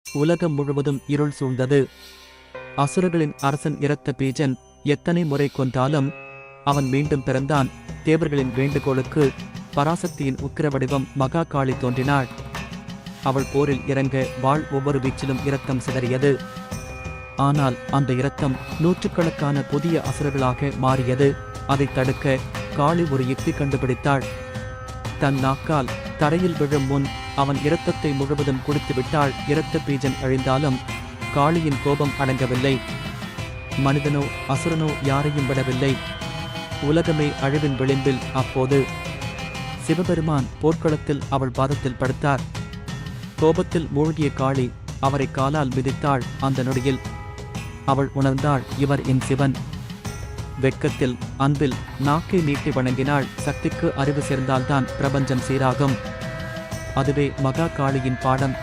உலகம் முழுவதும் இருள் சூழ்ந்தது. அசுரர்களின் அரசன் இரத்த பீஜன் எத்தனை முறை கொன்றாலும் அவன் மீண்டும் பிறந்தான். தேவர்களின் வேண்டுகோளுக்கு பராசக்தியின் உக்கிர வடிவம் மகா காளி தோன்றினாள். அவள் போரில் இறங்க வாள் ஒவ்வொரு வீச்சிலும் இரத்தம் சிதறியது. ஆனால் அந்த இரத்தம் நூற்றுக்கணக்கான புதிய அசுரர்களாக மாறியது. அதை தடுக்க காளி ஒரு யுக்தி கண்டுபிடித்தாள். தன் நாக்கால் தரையில் விழும் முன் அவன் இரத்தத்தை முழுவதும் குடித்துவிட்டாள். இரத்த பீஜன் அழிந்தாலும் காளியின் கோபம் அடங்கவில்லை. மனிதனோ அசுரனோ யாரையும் விடவில்லை. உலகமே அழிவின் விளிம்பில். அப்போது சிவபெருமான் போர்க்களத்தில் அவள் பாதத்தில் படுத்தார். கோபத்தில் மூழ்கிய காளி அவரை காலால் மிதித்தாள். அந்த நொடியில் அவள் உணர்ந்தாள், இவர் என் சிவன். வெட்கத்தில் அன்பில் நாக்கை நீட்டி வணங்கினாள். சக்திக்கு அறிவு சேர்ந்தால்தான் பிரபஞ்சம் சீராகும். அதுவே மகா காளியின் பாடம்.